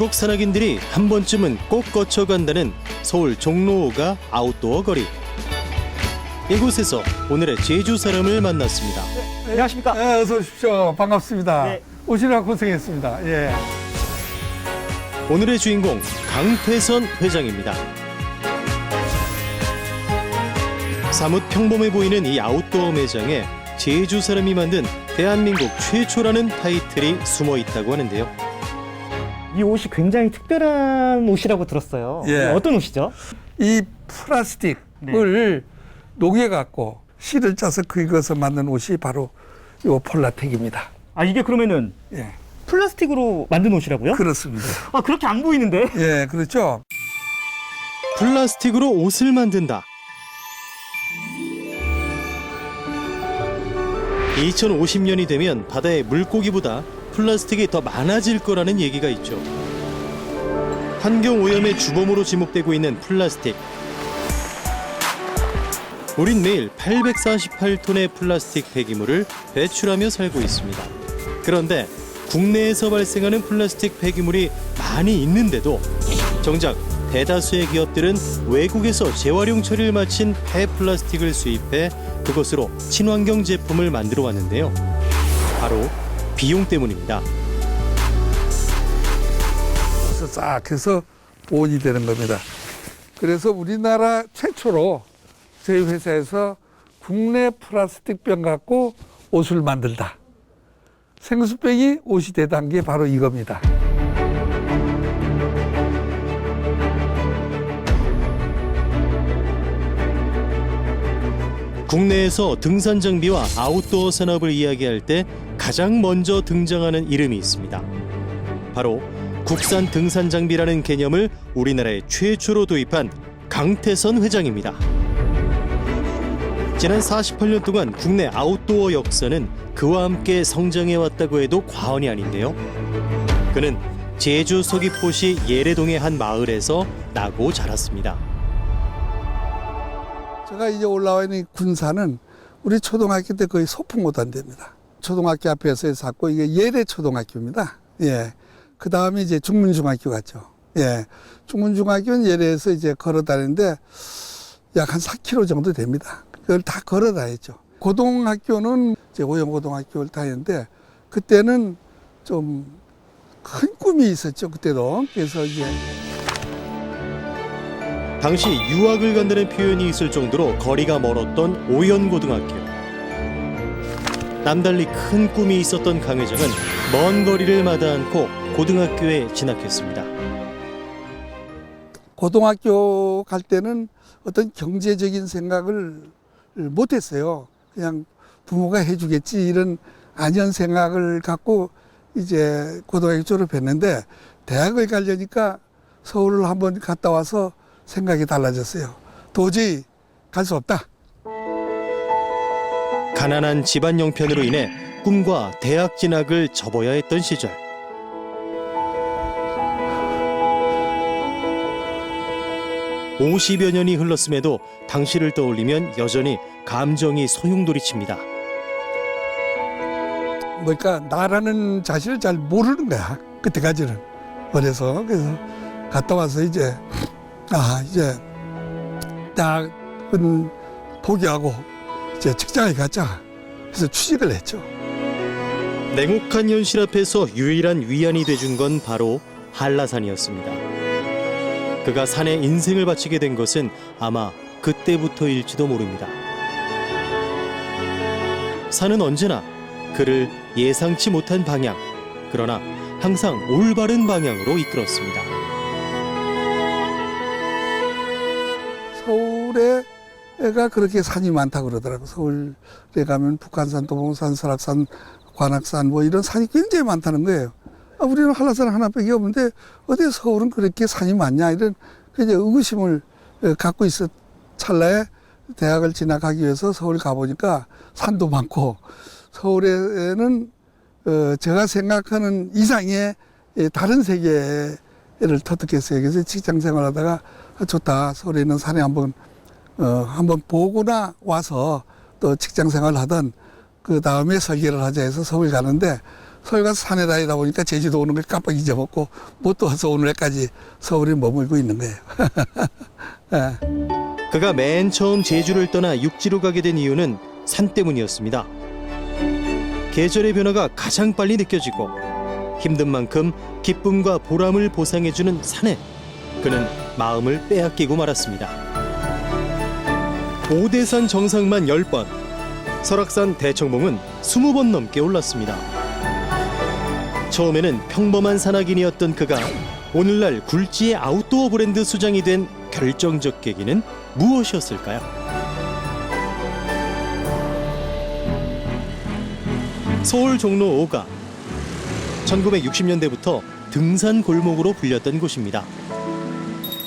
전국 산악인들이 한 번쯤은 꼭 거쳐간다는 서울 종로가 아웃도어 거리. 이곳에서 오늘의 제주 사람을 만났습니다. 안녕하십니까? 네, 어서 오십시오. 반갑습니다. 네. 오시느라 고생했습니다. 예. 오늘의 주인공 강태선 회장입니다. 사뭇 평범해 보이는 이 아웃도어 매장에 제주 사람이 만든 대한민국 최초라는 타이틀이 숨어 있다고 하는데요. 이 옷이 굉장히 특별한 옷이라고 들었어요. 예. 어떤 옷이죠? 이 플라스틱을 녹여갖고 실을 짜서 긁어서 만든 옷이 바로 이 폴라텍입니다. 아, 이게 그러면은 예. 플라스틱으로 만든 옷이라고요? 그렇습니다. 아, 그렇게 안 보이는데? 예, 그렇죠. 플라스틱으로 옷을 만든다. 2050년이 되면 바다의 물고기보다 플라스틱이 더 많아질 거라는 얘기가 있죠. 환경오염의 주범으로 지목되고 있는 플라스틱. 우린 매일 848톤의 플라스틱 폐기물을 배출하며 살고 있습니다. 그런데 국내에서 발생하는 플라스틱 폐기물이 많이 있는데도 정작 대다수의 기업들은 외국에서 재활용 처리를 마친 폐플라스틱을 수입해 그것으로 친환경 제품을 만들어 왔는데요. 바로 비용 때문입니다. 그래서 싹 해서 보온이 되는 겁니다. 그래서 우리나라 최초로 저희 회사에서 국내 플라스틱 병 갖고 옷을 만들다. 생수병이 옷이 되던 게 바로 이겁니다. 국내에서 등산 장비와 아웃도어 산업을 이야기할 때 가장 먼저 등장하는 이름이 있습니다. 바로 국산 등산 장비라는 개념을 우리나라에 최초로 도입한 강태선 회장입니다. 지난 48년 동안 국내 아웃도어 역사는 그와 함께 성장해왔다고 해도 과언이 아닌데요. 그는 제주 서귀포시 예래동의 한 마을에서 나고 자랐습니다. 제가 이제 올라와 있는 이 군산은 우리 초등학교 때 거의 소풍 오던 데입니다. 초등학교 앞에서 샀고 이게 예래 초등학교입니다. 예. 그 다음에 이제 중문중학교 갔죠. 예. 중문중학교는 예래에서 이제 걸어 다니는데 약 한 4km 정도 됩니다. 그걸 다 걸어 다녔죠. 고등학교는 이제 오영고등학교를 다녔는데 그때는 좀 큰 꿈이 있었죠. 그때도. 그래서 이제 당시 유학을 간다는 표현이 있을 정도로 거리가 멀었던 오연고등학교. 남달리 큰 꿈이 있었던 강 회장은 먼 거리를 마다 않고 고등학교에 진학했습니다. 고등학교 갈 때는 어떤 경제적인 생각을 못했어요. 그냥 부모가 해주겠지 이런 안연 생각을 갖고 이제 고등학교 졸업했는데 대학을 가려니까 서울을 한번 갔다 와서 생각이 달라졌어요. 도저히 갈 수 없다. 가난한 집안 형편으로 인해 꿈과 대학 진학을 접어야 했던 시절. (50여) 년이 흘렀음에도 당시를 떠올리면 여전히 감정이 소용돌이칩니다. 그러니까 나라는 자신을 잘 모르는 거야. 그때까지는. 그래서 갔다 와서 이제 대학은 포기하고 이제 직장에 가자. 그래서 취직을 했죠. 냉혹한 현실 앞에서 유일한 위안이 돼준 건 바로 한라산이었습니다. 그가 산에 인생을 바치게 된 것은 아마 그때부터일지도 모릅니다. 산은 언제나 그를 예상치 못한 방향, 그러나 항상 올바른 방향으로 이끌었습니다. 서울에가 그렇게 산이 많다고 그러더라고요. 서울에 가면 북한산, 도봉산, 설악산, 관악산 뭐 이런 산이 굉장히 많다는 거예요. 우리는 한라산 하나밖에 없는데 어디 서울은 그렇게 산이 많냐 이런 이제 의구심을 갖고 있었 찰나에 대학을 진학하기 위해서 서울 가보니까 산도 많고 서울에는 제가 생각하는 이상의 다른 세계를 터득했어요. 그래서 직장 생활하다가 좋다. 서울에 있는 산에 한번 보고나 와서 또 직장 생활을 하던 그 다음에 설계를 하자 해서 서울 가는데 서울 가서 산에 다니다 보니까 제주도 오는 걸 깜빡 잊어먹고 못 와서 오늘까지 서울에 머물고 있는 거예요. 예. 그가 맨 처음 제주를 떠나 육지로 가게 된 이유는 산 때문이었습니다. 계절의 변화가 가장 빨리 느껴지고 힘든 만큼 기쁨과 보람을 보상해주는 산에 그는 마음을 빼앗기고 말았습니다. 오대산 정상만 10번, 설악산 대청봉은 20번 넘게 올랐습니다. 처음에는 평범한 산악인이었던 그가 오늘날 굴지의 아웃도어 브랜드 수장이 된 결정적 계기는 무엇이었을까요? 서울 종로 5가 1960년대부터 등산 골목으로 불렸던 곳입니다.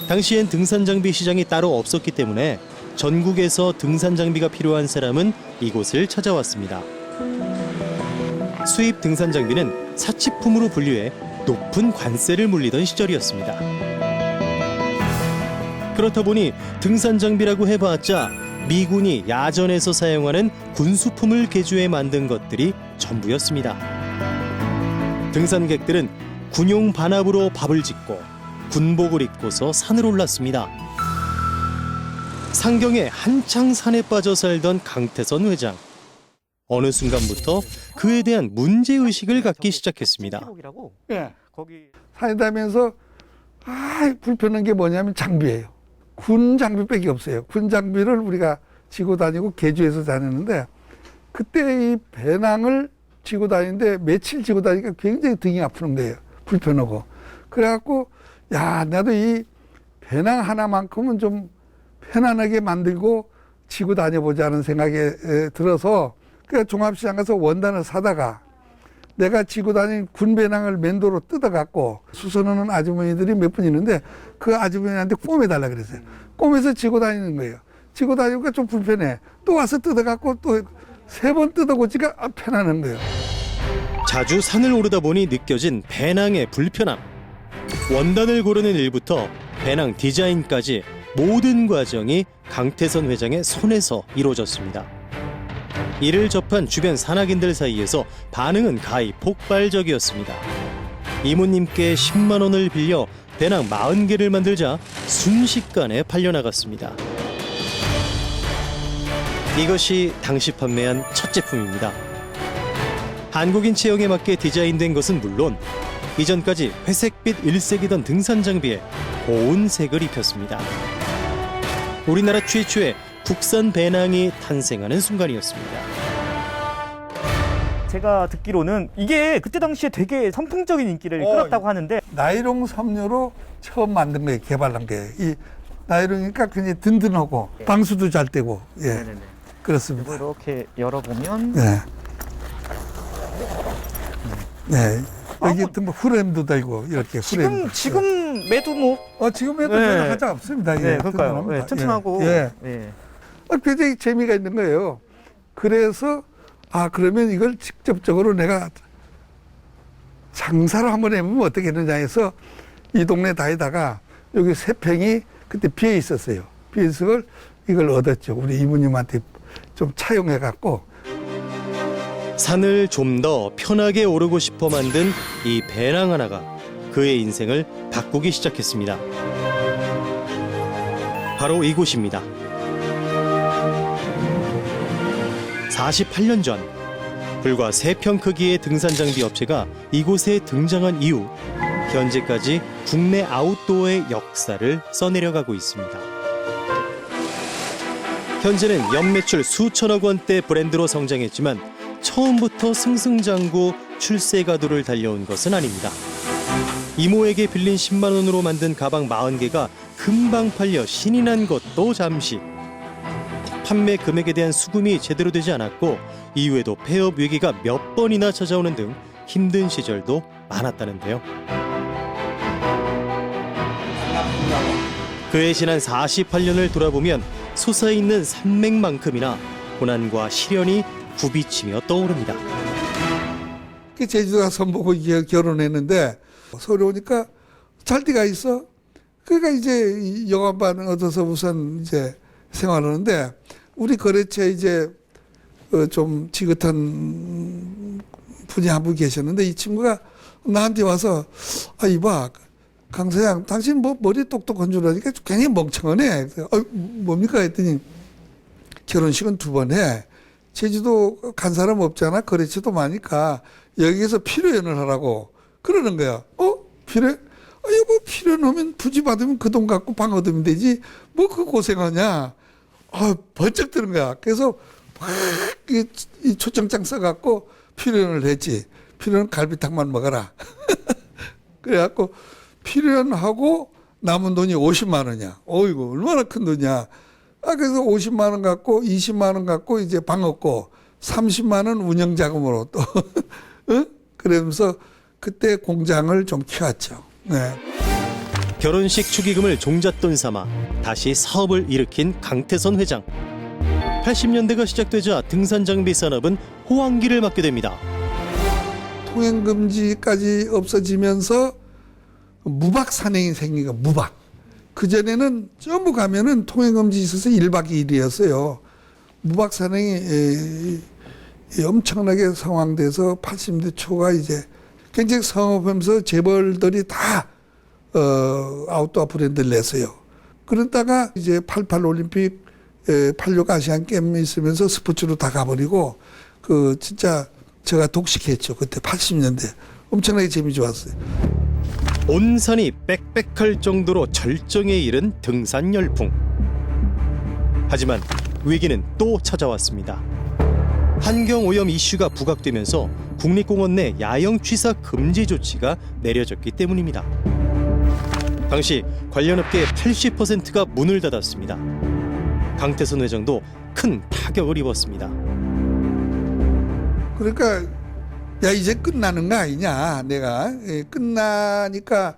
당시엔 등산 장비 시장이 따로 없었기 때문에 전국에서 등산 장비가 필요한 사람은 이곳을 찾아왔습니다. 수입 등산 장비는 사치품으로 분류해 높은 관세를 물리던 시절이었습니다. 그렇다 보니 등산 장비라고 해봤자 미군이 야전에서 사용하는 군수품을 개조해 만든 것들이 전부였습니다. 등산객들은 군용 반합으로 밥을 짓고 군복을 입고서 산을 올랐습니다. 상경에 한창 산에 빠져 살던 강태선 회장. 어느 순간부터 그에 대한 문제의식을 갖기 시작했습니다. 예. 산에 다니면서 불편한 게 뭐냐면 장비예요. 군 장비밖에 없어요. 군 장비를 우리가 지고 다니고 개조해서 다녔는데 그때 이 배낭을 지고 다니는데 며칠 지고 다니니까 굉장히 등이 아프는 거예요. 불편하고. 그래갖고 야 나도 이 배낭 하나만큼은 좀 편안하게 만들고 지고 다녀보자는 생각이 들어서 그래서 종합시장 가서 원단을 사다가 내가 지고 다닌 군 배낭을 맨도로 뜯어갖고 수선하는 아주머니들이 몇 분 있는데 그 아주머니한테 꿰매달라 그랬어요. 꿰매서 지고 다니는 거예요. 지고 다니니까 좀 불편해. 또 와서 뜯어갖고 또 3번 뜯어고치니까 편안한 거예요. 자주 산을 오르다 보니 느껴진 배낭의 불편함. 원단을 고르는 일부터 배낭 디자인까지 모든 과정이 강태선 회장의 손에서 이루어졌습니다. 이를 접한 주변 산악인들 사이에서 반응은 가히 폭발적이었습니다. 이모님께 10만 원을 빌려 배낭 40개를 만들자 순식간에 팔려나갔습니다. 이것이 당시 판매한 첫 제품입니다. 한국인 체형에 맞게 디자인된 것은 물론 이전까지 회색빛 일색이던 등산 장비에 고운 색을 입혔습니다. 우리나라 최초의 국산 배낭이 탄생하는 순간이었습니다. 제가 듣기로는 이게 그때 당시에 되게 선풍적인 인기를 끌었다고 하는데 나이롱 섬유로 처음 만든 거예요. 개발한 게. 이 나이롱이니까 굉장히 든든하고 방수도 잘 되고. 예. 네네네. 그렇습니다. 이렇게 열어보면 네. 네. 여기 또 뭐 후렴도 달고 이렇게 후렴. 지금 매도 뭐 지금 해도 네. 전혀 하자 없습니다. 네, 그러니까요. 네, 튼튼하고 예. 예. 굉장히 재미가 있는 거예요. 그래서 그러면 이걸 직접적으로 내가 장사를 한번 해보면 어떻게 했느냐 해서 이 동네 다니다가 여기 세평이 그때 비어 있었어요. 비어 있어서 이걸 얻었죠. 우리 이모님한테 좀 차용해갖고. 산을 좀 더 편하게 오르고 싶어 만든 이 배낭 하나가 그의 인생을 바꾸기 시작했습니다. 바로 이곳입니다. 48년 전 불과 3평 크기의 등산 장비 업체가 이곳에 등장한 이후 현재까지 국내 아웃도어의 역사를 써내려가고 있습니다. 현재는 연매출 수천억 원대 브랜드로 성장했지만 처음부터 승승장구 출세 가도를 달려온 것은 아닙니다. 이모에게 빌린 10만 원으로 만든 가방 40개가 금방 팔려 신이 난 것도 잠시. 판매 금액에 대한 수금이 제대로 되지 않았고 이후에도 폐업 위기가 몇 번이나 찾아오는 등 힘든 시절도 많았다는데요. 그의 지난 48년을 돌아보면 솟아있는 산맥만큼이나 고난과 시련이 굽이치며 떠오릅니다. 제주도 가서 보고 결혼했는데 서울에 오니까 잘 돼가 있어. 그러니까 이제 여관반 얻어서 우선 이제 생활하는데 우리 거래처에 이제 좀 지긋한 분이 한 분 계셨는데 이 친구가 나한테 와서 이봐 강사장 당신 뭐 머리 똑똑한 줄 아니까 굉장히 멍청하네. 그래서 뭡니까 했더니 결혼식은 2번 해. 제주도 간 사람 없잖아. 거래처도 많으니까 여기에서 피로연을 하라고 그러는 거야. 피로? 여보 피로연 하면 부지 받으면 그 돈 갖고 방 얻으면 되지. 뭐 그 고생하냐. 번쩍 드는 거야. 그래서 막 이 초청장 써갖고 피로연을 했지. 피로연 갈비탕만 먹어라. 그래갖고 피로연하고 남은 돈이 50만 원이야. 이거 얼마나 큰 돈이야. 그래서 50만 원 갖고 20만 원 갖고 이제 방 얻고 30만 원 운영 자금으로 또 그러면서 그때 공장을 좀 키웠죠. 네. 결혼식 축의금을 종잣돈 삼아 다시 사업을 일으킨 강태선 회장. 80년대가 시작되자 등산장비 산업은 호황기를 맞게 됩니다. 통행금지까지 없어지면서 무박 산행이 생긴 거 무박. 그전에는 전부 가면은 통행금지 있어서 1박 2일이었어요. 무박 산행이 엄청나게 성황돼서 80년대 초가 이제 굉장히 성업하면서 재벌들이 다 아웃도어 브랜드를 냈어요. 그러다가 이제 88 올림픽, 86 아시안 게임 있으면서 스포츠로 다 가버리고 진짜 제가 독식했죠. 그때 80년대 엄청나게 재미 좋았어요. 온 산이 빽빽할 정도로 절정에 이른 등산 열풍. 하지만 위기는 또 찾아왔습니다. 환경오염 이슈가 부각되면서 국립공원 내 야영 취사 금지 조치가 내려졌기 때문입니다. 당시 관련 업계의 80%가 문을 닫았습니다. 강태선 회장도 큰 타격을 입었습니다. 그러니까 이제 끝나는 거 아니냐. 내가 끝나니까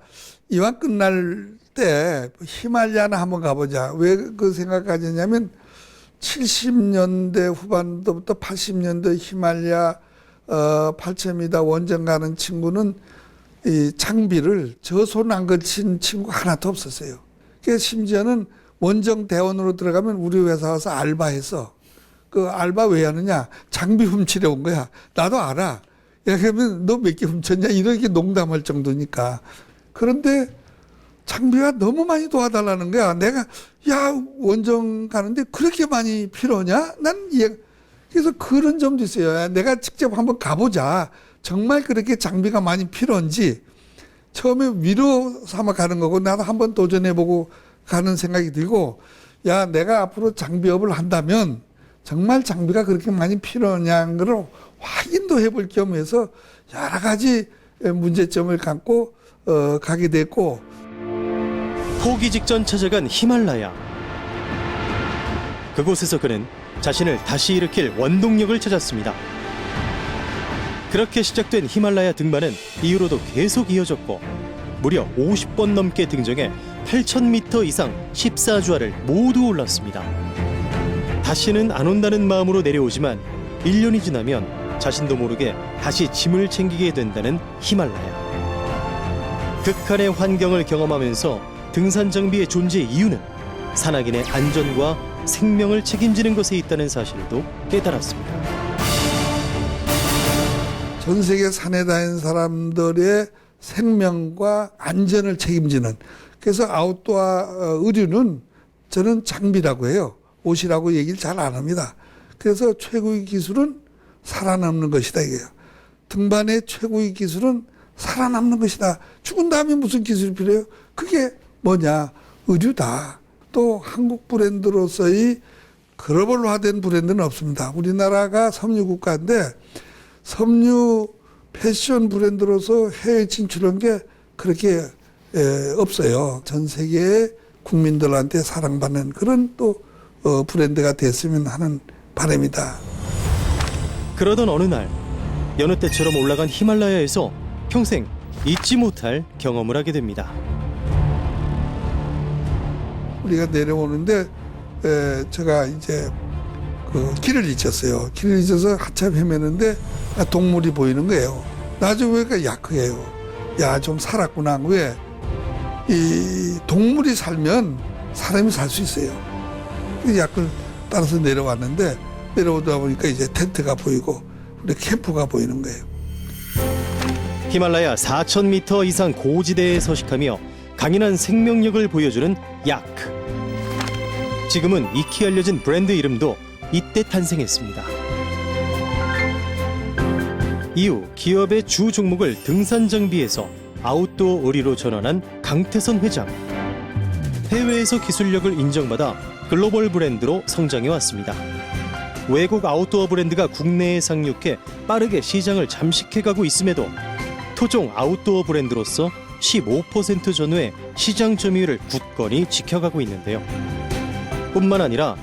이왕 끝날 때 히말라야나 한번 가보자. 왜 그 생각까지냐면 70년대 후반부터 80년대 히말라야 8,000m 원정 가는 친구는 이 장비를 저 손 안 거친 친구 하나도 없었어요. 그래서 심지어는 원정 대원으로 들어가면 우리 회사 와서 알바해서 그 알바 왜 하느냐. 장비 훔치려 온 거야. 나도 알아. 그러면 너 몇 개 훔쳤냐 이렇게 농담할 정도니까. 그런데 장비가 너무 많이 도와달라는 거야. 내가 원정 가는데 그렇게 많이 필요하냐? 그래서 그런 점도 있어요. 내가 직접 한번 가보자. 정말 그렇게 장비가 많이 필요한지 처음에 위로 삼아 가는 거고 나도 한번 도전해보고 가는 생각이 들고 내가 앞으로 장비업을 한다면 정말 장비가 그렇게 많이 필요하냐는 걸 확인도 해볼 겸해서 여러 가지 문제점을 갖고 가게 됐고 포기 직전 찾아간 히말라야. 그곳에서 그는 자신을 다시 일으킬 원동력을 찾았습니다. 그렇게 시작된 히말라야 등반은 이후로도 계속 이어졌고 무려 50번 넘게 등정해 8,000m 이상 14주화를 모두 올랐습니다. 다시는 안 온다는 마음으로 내려오지만 1년이 지나면 자신도 모르게 다시 짐을 챙기게 된다는 히말라야. 극한의 환경을 경험하면서 등산 장비의 존재 이유는 산악인의 안전과 생명을 책임지는 것에 있다는 사실도 깨달았습니다. 전 세계 산에 다니는 사람들의 생명과 안전을 책임지는. 그래서 아웃도어 의류는 저는 장비라고 해요. 옷이라고 얘기를 잘 안 합니다. 그래서 최고의 기술은 살아남는 것이다 이게요. 등반의 최고의 기술은 살아남는 것이다. 죽은 다음에 무슨 기술이 필요해요? 그게 뭐냐? 의류다. 또 한국 브랜드로서의 글로벌화된 브랜드는 없습니다. 우리나라가 섬유 국가인데 섬유 패션 브랜드로서 해외 진출한 게 그렇게 없어요. 전 세계의 국민들한테 사랑받는 그런 또 브랜드가 됐으면 하는 바람이다. 그러던 어느 날 여느 때처럼 올라간 히말라야에서 평생 잊지 못할 경험을 하게 됩니다. 우리가 내려오는데 제가 이제 그 길을 잊었어요. 길을 잊어서 한참 헤매는데 동물이 보이는 거예요. 나중에 보니까 야크예요. 좀 살았구나. 왜? 이 동물이 살면 사람이 살 수 있어요. 그 약을 따라서 내려왔는데 내려오다 보니까 이제 텐트가 보이고 우리 캠프가 보이는 거예요. 히말라야 4,000m 이상 고지대에 서식하며 강인한 생명력을 보여주는 야크. 지금은 익히 알려진 브랜드 이름도 이때 탄생했습니다. 이후 기업의 주 종목을 등산 장비에서 아웃도어 의류로 전환한 강태선 회장. 해외에서 기술력을 인정받아 글로벌 브랜드로 성장해 왔습니다. 외국 아웃도어 브랜드가 국내에 상륙해 빠르게 시장을 잠식해가고 있음에도 토종 아웃도어 브랜드로서 15% 전후의 시장 점유율을 굳건히 지켜가고 있는데요. 뿐만 아니라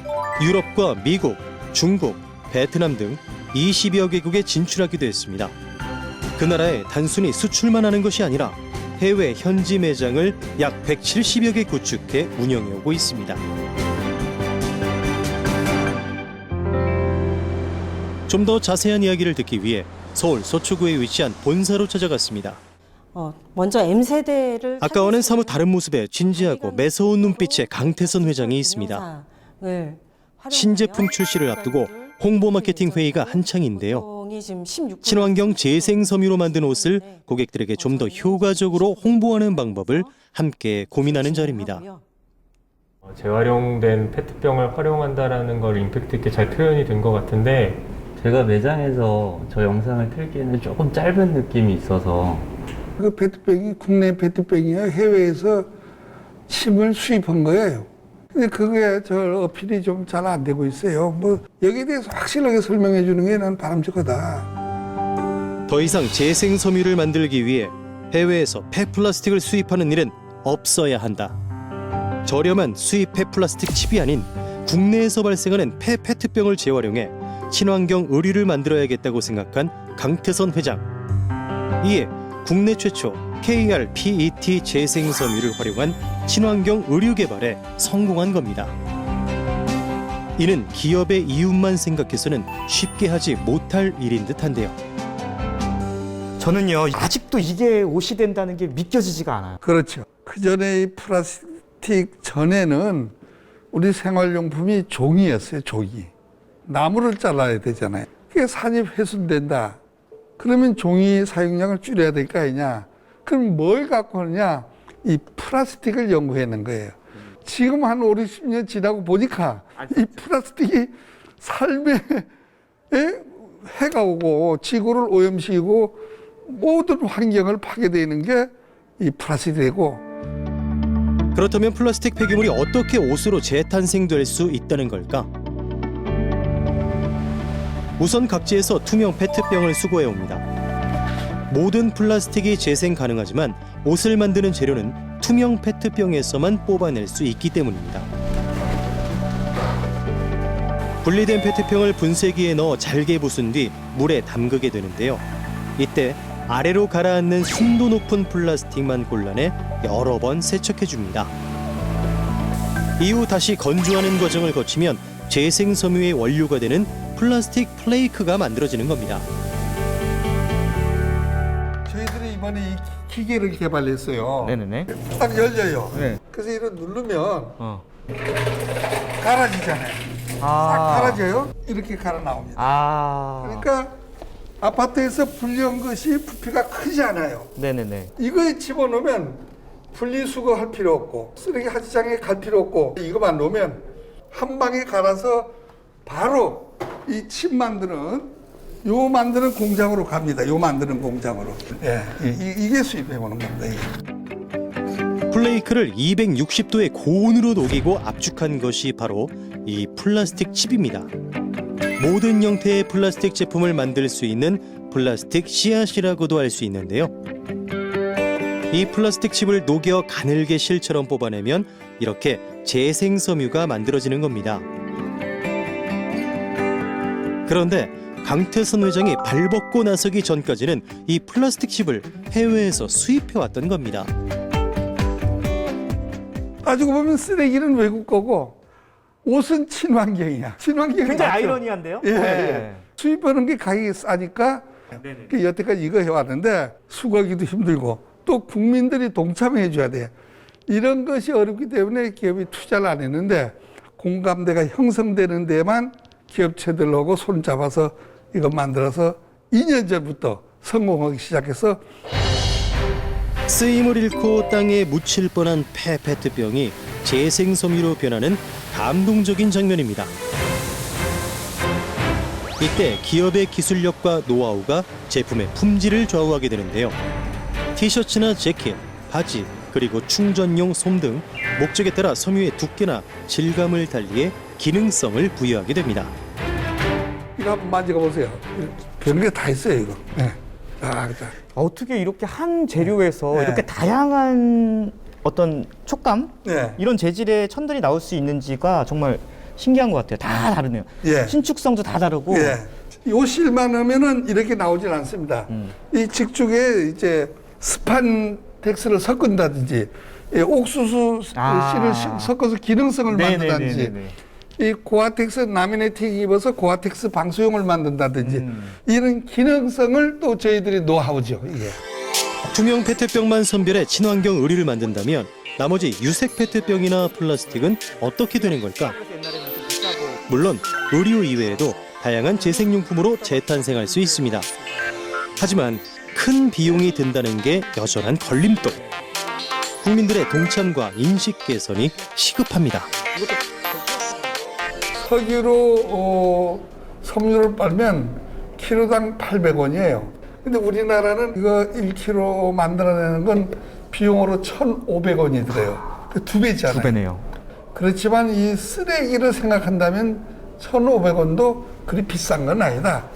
유럽과 미국, 중국, 베트남 등 20여 개국에 진출하기도 했습니다. 그 나라에 단순히 수출만 하는 것이 아니라 해외 현지 매장을 약 170여 개 구축해 운영해오고 있습니다. 좀 더 자세한 이야기를 듣기 위해 서울 서초구에 위치한 본사로 찾아갔습니다. 먼저 M세대를 아까와는 사뭇 다른 모습에 진지하고 매서운 눈빛의 강태선 회장이 있습니다. 신제품 출시를 앞두고 홍보 마케팅 회의가 한창인데요. 친환경 재생 섬유로 만든 옷을 고객들에게 좀 더 효과적으로 홍보하는 방법을 함께 고민하는 자리입니다. 재활용된 페트병을 활용한다라는 걸 임팩트 있게 잘 표현이 된 것 같은데, 제가 매장에서 저 영상을 틀기에는 조금 짧은 느낌이 있어서 그 페트병이 국내 페트병이에요. 해외에서 침을 수입한 거예요. 근데 그게 저 어필이 좀 잘 안 되고 있어요. 뭐 여기에 대해서 확실하게 설명해 주는 게 난 바람직하다. 더 이상 재생 섬유를 만들기 위해 해외에서 폐플라스틱을 수입하는 일은 없어야 한다. 저렴한 수입 폐플라스틱 칩이 아닌 국내에서 발생하는 페트병을 재활용해 친환경 의류를 만들어야겠다고 생각한 강태선 회장. 이에 국내 최초 KR-PET 재생 섬유를 활용한 친환경 의류 개발에 성공한 겁니다. 이는 기업의 이윤만 생각해서는 쉽게 하지 못할 일인 듯한데요. 저는요 아직도 이게 옷이 된다는 게 믿겨지지가 않아요. 그렇죠. 그 전에 이 플라스틱 전에는 우리 생활용품이 종이였어요. 종이. 나무를 잘라야 되잖아요. 그게 산입 훼손된다. 그러면 종이 사용량을 줄여야 될 거 아니냐. 그럼 뭘 갖고 하느냐. 이 플라스틱을 연구해낸 거예요. 지금 한 5, 60년 지나고 보니까 이 플라스틱이 삶에 해가 오고 지구를 오염시키고 모든 환경을 파괴되는 게 이 플라스틱이고. 그렇다면 플라스틱 폐기물이 어떻게 옷으로 재탄생될 수 있다는 걸까? 우선 각지에서 투명 페트병을 수거해 옵니다. 모든 플라스틱이 재생 가능하지만 옷을 만드는 재료는 투명 페트병에서만 뽑아낼 수 있기 때문입니다. 분리된 페트병을 분쇄기에 넣어 잘게 부순 뒤 물에 담그게 되는데요. 이때 아래로 가라앉는 순도 높은 플라스틱만 골라내 여러 번 세척해 줍니다. 이후 다시 건조하는 과정을 거치면 재생 섬유의 원료가 되는 플라스틱 플레이크가 만들어지는 겁니다. 저희들이 이번에 이 기계를 개발했어요. 네네네. 딱 열려요. 네. 그래서 이걸 누르면 갈아지잖아요. 딱 아. 갈아져요. 이렇게 갈아 나옵니다. 아. 그러니까 아파트에서 분리한 것이 부피가 크지 않아요. 네네네. 이거에 집어넣으면 분리수거할 필요 없고 쓰레기 하지장에 갈 필요 없고 이거만 넣으면 한 방에 갈아서 바로 이 칩 만드는 공장으로 갑니다. 요 만드는 공장으로. 예, 이게 수입해보는 겁니다. 이게. 플레이크를 260도의 고온으로 녹이고 압축한 것이 바로 이 플라스틱 칩입니다. 모든 형태의 플라스틱 제품을 만들 수 있는 플라스틱 씨앗이라고도 할 수 있는데요. 이 플라스틱 칩을 녹여 가늘게 실처럼 뽑아내면 이렇게 재생섬유가 만들어지는 겁니다. 그런데 강태선 회장이 발벗고 나서기 전까지는 이 플라스틱 칩을 해외에서 수입해왔던 겁니다. 따지고 보면 쓰레기는 외국 거고 옷은 친환경이야. 친환경이 굉장히 맞죠? 아이러니한데요? 예, 네. 예. 수입하는 게 가격이 싸니까 여태까지 이거 해왔는데 수거하기도 힘들고 또 국민들이 동참해 줘야 돼. 이런 것이 어렵기 때문에 기업이 투자를 안 했는데 공감대가 형성되는 데만 기업체들하고 손잡아서 이거 만들어서 2년 전부터 성공하기 시작해서 쓰임을 잃고 땅에 묻힐 뻔한 페트병이 재생섬유로 변하는 감동적인 장면입니다. 이때 기업의 기술력과 노하우가 제품의 품질을 좌우하게 되는데요. 티셔츠나 재킷, 바지, 그리고 충전용 솜 등 목적에 따라 섬유의 두께나 질감을 달리해 기능성을 부여하게 됩니다. 이거 한번 만져가 보세요. 별게 다 있어요, 이거. 네. 자. 어떻게 이렇게 한 재료에서 네. 이렇게 다양한 어떤 촉감 네. 이런 재질의 천들이 나올 수 있는지가 정말 신기한 것 같아요. 다 다르네요. 예. 신축성도 다 다르고. 예. 요 실만 하면은 이렇게 나오진 않습니다. 이 직중에 이제 스판텍스를 섞은다든지, 예, 옥수수 아. 실을 섞어서 기능성을 만든다든지, 네네네네. 이 고아텍스 라미네이팅 입어서 고아텍스 방수용을 만든다든지, 이런 기능성을 또 저희들이 노하우죠, 이게. 투명 페트병만 선별해 친환경 의류를 만든다면 나머지 유색 페트병이나 플라스틱은 어떻게 되는 걸까? 물론 의류 이외에도 다양한 재생용품으로 재탄생할 수 있습니다. 하지만 큰 비용이 든다는 게 여전한 걸림돌. 국민들의 동참과 인식 개선이 시급합니다. 석유로 섬유를 빨면 키로당 800원이에요. 근데 우리나라는 이거 1kg 만들어내는 건 비용으로 1,500원이 들어요. 그 2배잖아요. 두 배네요. 그렇지만 이 쓰레기를 생각한다면 1,500원도 그리 비싼 건 아니다.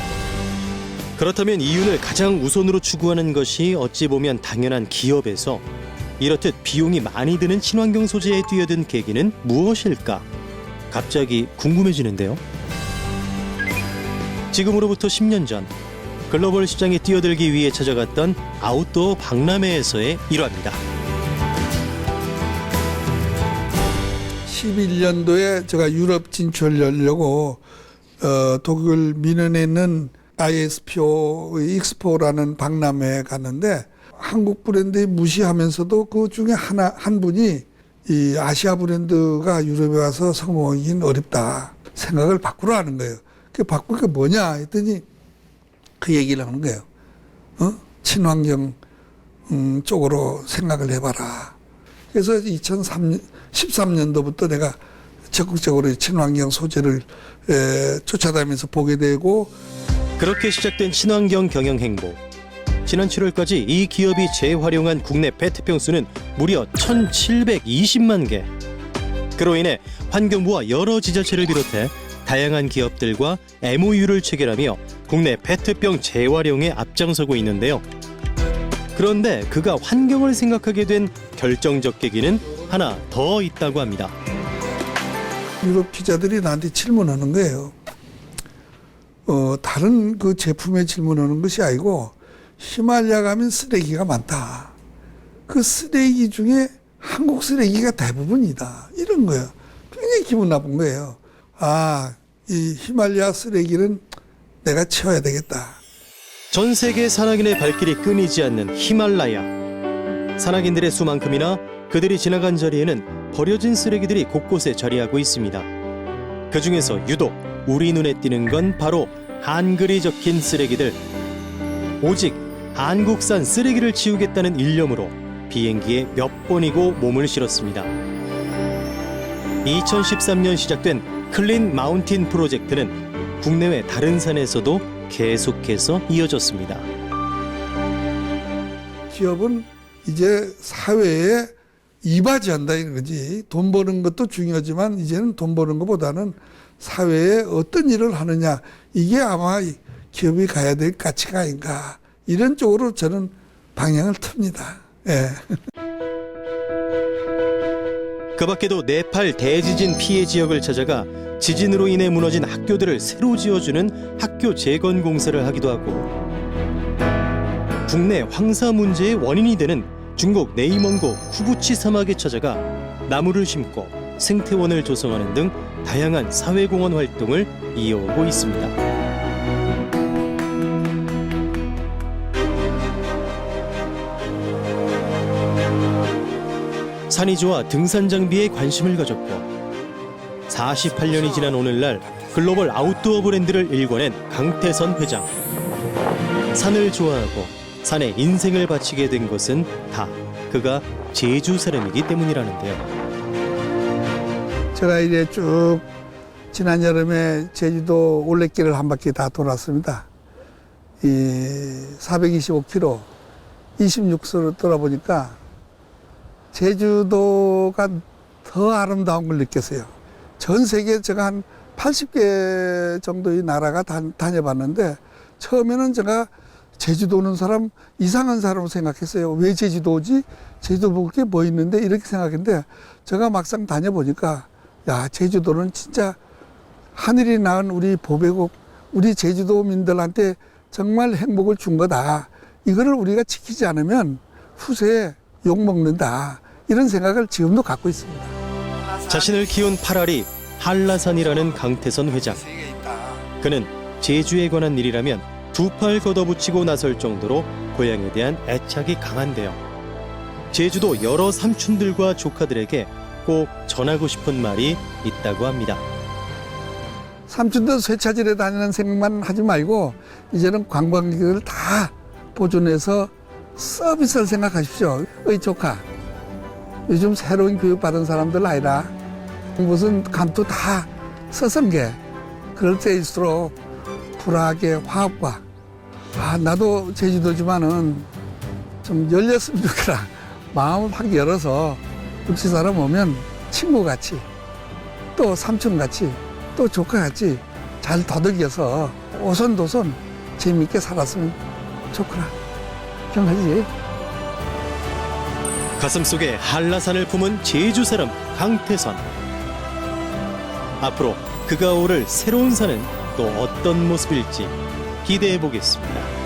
그렇다면 이윤을 가장 우선으로 추구하는 것이 어찌 보면 당연한 기업에서 이렇듯 비용이 많이 드는 친환경 소재에 뛰어든 계기는 무엇일까? 갑자기 궁금해지는데요. 지금으로부터 10년 전 글로벌 시장에 뛰어들기 위해 찾아갔던 아웃도어 박람회에서의 일화입니다. 11년도에 제가 유럽 진출하려고 독일 미넨에 있는 ISPO 익스포라는 박람회에 갔는데 한국 브랜드 무시하면서도 그 중에 한 분이 이 아시아 브랜드가 유럽에 와서 성공하기는 어렵다 생각을 바꾸라 하는 거예요. 그 바꿀 게 뭐냐 했더니 그 얘기를 하는 거예요. 친환경 쪽으로 생각을 해봐라. 그래서 2013년도부터 내가 적극적으로 친환경 소재를 쫓아다니면서 보게 되고. 그렇게 시작된 친환경 경영 행보. 지난 7월까지 이 기업이 재활용한 국내 페트병 수는 무려 1,720만 개. 그로 인해 환경부와 여러 지자체를 비롯해 다양한 기업들과 MOU를 체결하며 국내 페트병 재활용에 앞장서고 있는데요. 그런데 그가 환경을 생각하게 된 결정적 계기는 하나 더 있다고 합니다. 유럽 기자들이 나한테 질문하는 거예요. 다른 그 제품에 질문하는 것이 아니고 히말라야 가면 쓰레기가 많다. 그 쓰레기 중에 한국 쓰레기가 대부분이다. 이런 거예요. 굉장히 기분 나쁜 거예요. 아, 이 히말라야 쓰레기는 내가 치워야 되겠다. 전 세계 산악인의 발길이 끊이지 않는 히말라야. 산악인들의 수만큼이나 그들이 지나간 자리에는 버려진 쓰레기들이 곳곳에 자리하고 있습니다. 그 중에서 유독 우리 눈에 띄는 건 바로 한글이 적힌 쓰레기들. 오직 한국산 쓰레기를 치우겠다는 일념으로 비행기에 몇 번이고 몸을 실었습니다. 2013년 시작된 클린 마운틴 프로젝트는 국내외 다른 산에서도 계속해서 이어졌습니다. 기업은 이제 사회에 이바지한다 이런 거지. 돈 버는 것도 중요하지만 이제는 돈 버는 것보다는 사회에 어떤 일을 하느냐, 이게 아마 기업이 가야 될 가치가 아닌가, 이런 쪽으로 저는 방향을 틉니다. 예. 그 밖에도 네팔 대지진 피해 지역을 찾아가 지진으로 인해 무너진 학교들을 새로 지어주는 학교 재건 공사를 하기도 하고, 국내 황사 문제의 원인이 되는 중국 네이멍고 쿠부치 사막에 찾아가 나무를 심고 생태원을 조성하는 등 다양한 사회공헌 활동을 이어오고 있습니다. 산이 좋아 등산 장비에 관심을 가졌고 48년이 지난 오늘날 글로벌 아웃도어 브랜드를 일궈낸 강태선 회장. 산을 좋아하고 산에 인생을 바치게 된 것은 다 그가 제주 사람이기 때문이라는데요. 제가 이제 쭉 지난 여름에 제주도 올레길을 한 바퀴 다 돌았습니다. 이 425km, 26소를 돌아보니까 제주도가 더 아름다운 걸 느꼈어요. 전 세계 제가 한 80개 정도의 나라가 다녀봤는데 처음에는 제가 제주도 오는 사람 이상한 사람으로 생각했어요. 왜 제주도 오지? 제주도 볼 게 뭐 있는데? 이렇게 생각했는데 제가 막상 다녀보니까 야, 제주도는 진짜 하늘이 낳은 우리 보배국, 우리 제주도민들한테 정말 행복을 준 거다. 이거를 우리가 지키지 않으면 후세에 욕먹는다. 이런 생각을 지금도 갖고 있습니다. 자신을 키운 팔알이 한라산이라는 강태선 회장. 그는 제주에 관한 일이라면 두 팔 걷어붙이고 나설 정도로 고향에 대한 애착이 강한데요. 제주도 여러 삼촌들과 조카들에게 꼭 전하고 싶은 말이 있다고 합니다. 삼촌들 쇠차질에 다니는 생각만 하지 말고 이제는 관광객을 다 보존해서 서비스를 생각하십시오. 어이 조카, 요즘 새로운 교육받은 사람들 아니라 무슨 감투 다 서성게 그럴 때일수록 불화하게 화합과 나도 제주도지만은 좀 열렸으면 좋겠다. 마음을 확 열어서 육지 사람 오면 친구같이 또 삼촌같이 또 조카같이 잘 더덕여서 오손도손 재미있게 살았으면 좋구나. 경하지. 가슴속에 한라산을 품은 제주 사람 강태선. 앞으로 그가 오를 새로운 산은 또 어떤 모습일지 기대해 보겠습니다.